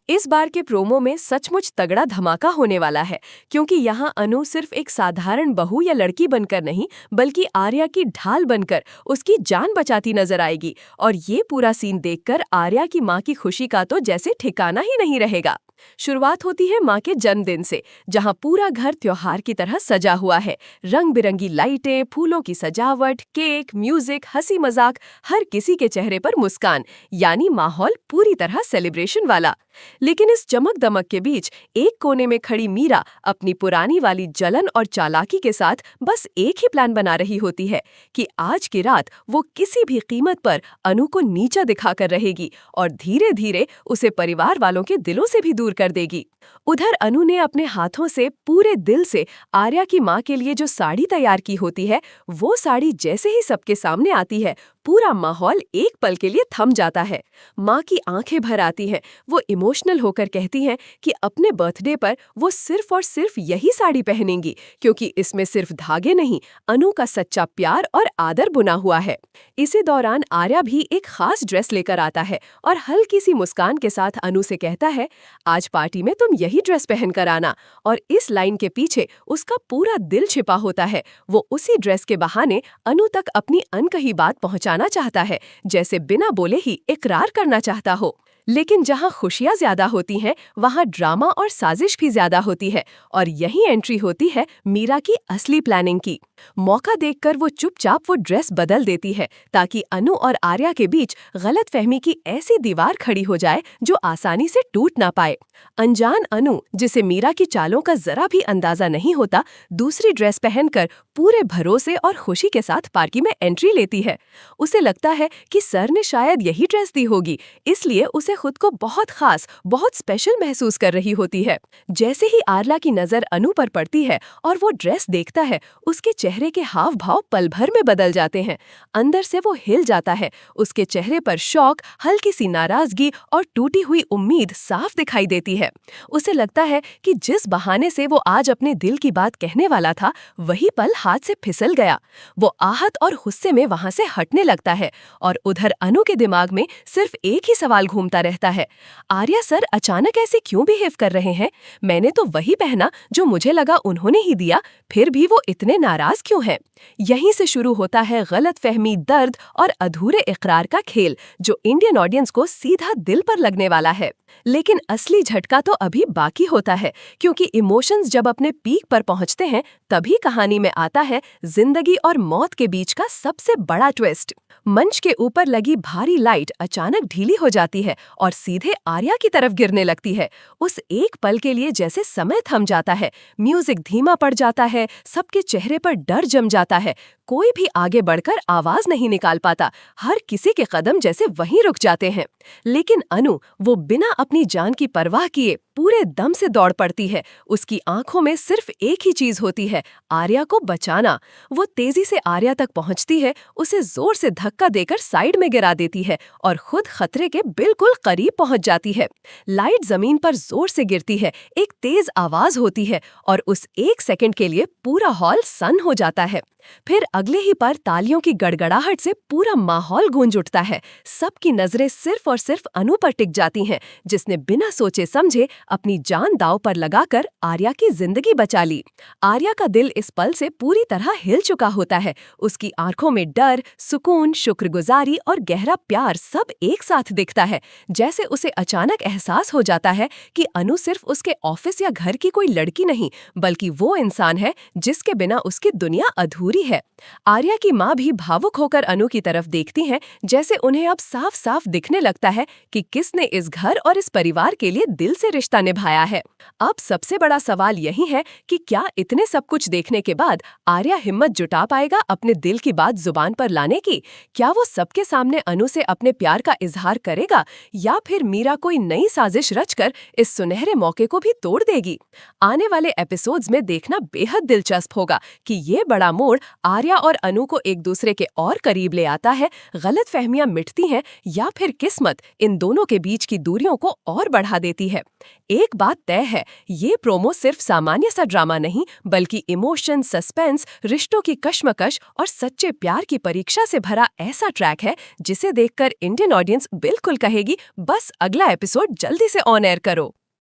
इस बार के प्रोमो में सचमुच तगड़ा धमाका होने वाला है, क्योंकि यहाँ अनु सिर्फ एक साधारण बहू या लड़की बनकर नहीं, बल्कि आर्या की ढाल बनकर उसकी जान बचाती नजर आएगी। और ये पूरा सीन देखकर आर्या की माँ की खुशी का तो जैसे ठिकाना ही नहीं रहेगा। शुरुआत होती है माँ के जन्मदिन से, जहाँ पूरा घर त्योहार की तरह सजा हुआ है। रंग बिरंगी लाइटें, फूलों की सजावट, केक, म्यूजिक, हंसी मजाक, हर किसी के चेहरे पर मुस्कान, यानी माहौल पूरी तरह सेलिब्रेशन वाला। लेकिन इस चमक दमक के बीच एक कोने में खड़ी मीरा अपनी पुरानी वाली जलन और चालाकी के साथ बस एक ही प्लान बना रही होती है कि आज की रात वो किसी भी कीमत पर अनु को नीचा दिखाकर रहेगी और धीरे धीरे उसे परिवार वालों के दिलों से भी दूर कर देगी। उधर अनु ने अपने हाथों से पूरे दिल से आर्या की माँ के लिए जो साड़ी तैयार की होती है, वो साड़ी जैसे ही सबके सामने आती है, पूरा माहौल एक पल के लिए थम जाता है। माँ की आंखें भर आती हैं। वो इमोशनल होकर कहती हैं कि अपने बर्थडे पर वो सिर्फ और सिर्फ यही साड़ी पहनेंगी, क्योंकि इसमें सिर्फ धागे नहीं, अनु का सच्चा प्यार और आदर बुना हुआ है। इसी दौरान आर्या भी एक खास ड्रेस लेकर आता है और हल्की सी मुस्कान के साथ अनु से कहता है, आज पार्टी में तुम यही ड्रेस पहन कर आना। और इस लाइन के पीछे उसका पूरा दिल छिपा होता है। वो उसी ड्रेस के बहाने अनु तक अपनी अनकही बात पहुंचाना चाहता है, जैसे बिना बोले ही इकरार करना चाहता हो। लेकिन जहां खुशियां ज्यादा होती हैं, वहां ड्रामा और साजिश भी ज्यादा होती है। और यही एंट्री होती है मीरा की असली प्लानिंग की। मौका देखकर वो चुपचाप वो ड्रेस बदल देती है, ताकि अनु और आर्या के बीच गलतफहमी की ऐसी दीवार खड़ी हो जाए जो आसानी से टूट ना पाए। अनजान अनु, जिसे मीरा की चालों का जरा भी अंदाजा नहीं होता, दूसरी ड्रेस पहनकर पूरे भरोसे और खुशी के साथ पार्टी में एंट्री लेती है। उसे लगता है कि सर ने शायद यही ड्रेस दी होगी, इसलिए उसे खुद को बहुत खास, बहुत स्पेशल महसूस कर रही होती है। जैसे ही आर्ला की नजर अनु पर पड़ती है और वो ड्रेस देखता है, उसके चेहरे के हाव भाव पल भर में बदल जाते हैं। अंदर से वो हिल जाता है। उसके चेहरे पर शौक, हल्की सी नाराजगी और टूटी हुई उम्मीद साफ दिखाई देती है। उसे लगता है कि जिस बहाने से वो आज अपने दिल की बात कहने वाला था, वही पल हाथ से फिसल गया। वो आहत और गुस्से में वहां से हटने लगता है। और उधर अनु के दिमाग में सिर्फ एक ही सवाल घूमता रहता है, आर्या सर अचानक ऐसे क्यों बिहेव कर रहे हैं? मैंने तो वही पहना जो मुझे लगा उन्होंने ही दिया, फिर भी वो इतने नाराज क्यों हैं? यहीं से शुरू होता है गलतफहमी, दर्द और अधूरे इकरार का खेल, जो इंडियन ऑडियंस को सीधा दिल पर लगने वाला है। लेकिन असली झटका तो अभी बाकी होता है, क्योंकि इमोशंस जब अपने पीक पर पहुंचते हैं, तभी कहानी में आता है जिंदगी और मौत के बीच का सबसे बड़ा ट्विस्ट। मंच के ऊपर लगी भारी लाइट अचानक ढीली हो जाती है और सीधे आर्या की तरफ गिरने लगती है। उस एक पल के लिए जैसे समय थम जाता है, म्यूजिक धीमा पड़ जाता है, सबके चेहरे पर डर जम जाता है। कोई भी आगे बढ़कर आवाज नहीं निकाल पाता, हर किसी के कदम जैसे वहीं रुक जाते हैं। लेकिन अनु, वो बिना अपनी जान की परवाह किए पूरे दम से दौड़ पड़ती है। उसकी आंखों में सिर्फ एक ही चीज होती है, आर्या को बचाना। वो तेजी से आर्या तक पहुंचती है, उसे जोर से धक्का देकर साइड में गिरा देती है और खुद खतरे के बिल्कुल करीब पहुंच जाती है। लाइट जमीन पर जोर से गिरती है, एक तेज आवाज होती है और उस एक सेकंड के लिए पूरा हॉल सन हो जाता है। फिर अगले ही पल तालियों की गड़गड़ाहट से पूरा माहौल गूंज उठता है। सबकी नजरें सिर्फ और सिर्फ अनु पर टिक जाती हैं, जिसने बिना सोचे समझे अपनी जान दांव पर लगाकर आर्या की जिंदगी बचा ली। आर्या का दिल इस पल से पूरी तरह हिल चुका होता है। उसकी आंखों में डर, सुकून, शुक्रगुजारी और गहरा प्यार सब एक साथ दिखता है। जैसे उसे अचानक एहसास हो जाता है कि अनु सिर्फ उसके ऑफिस या घर की कोई लड़की नहीं, बल्कि वो इंसान है जिसके बिना उसकी दुनिया अधूरी है। आर्या की माँ भी भावुक होकर अनु की तरफ देखती हैं, जैसे उन्हें अब साफ साफ दिखने लगता है कि किसने इस घर और इस परिवार के लिए दिल से रिश्ता निभाया है। अब सबसे बड़ा सवाल यही है कि क्या इतने सब कुछ देखने के बाद आर्या हिम्मत जुटा पाएगा अपने दिल की बात जुबान पर लाने की? क्या वो सबके सामने अनु से अपने प्यार का इजहार करेगा, या फिर मीरा कोई नई साजिश रचकर इस सुनहरे मौके को भी तोड़ देगी? आने वाले एपिसोड्स में देखना बेहद दिलचस्प होगा कि ये बड़ा मोड़ आर्या और अनु को एक दूसरे के और करीब ले आता है, गलतफहमियां मिटती हैं या फिर किस्मत इन दोनों के बीच की दूरियों को और बढ़ा देती है। एक बात तय है, ये प्रोमो सिर्फ सामान्य सा ड्रामा नहीं बल्कि इमोशन, सस्पेंस, रिश्तों की कश्मकश और सच्चे प्यार की परीक्षा से भरा ऐसा ट्रैक है जिसे देखकर इंडियन ऑडियंस बिल्कुल कहेगी, बस अगला एपिसोड जल्दी से ऑन एयर करो।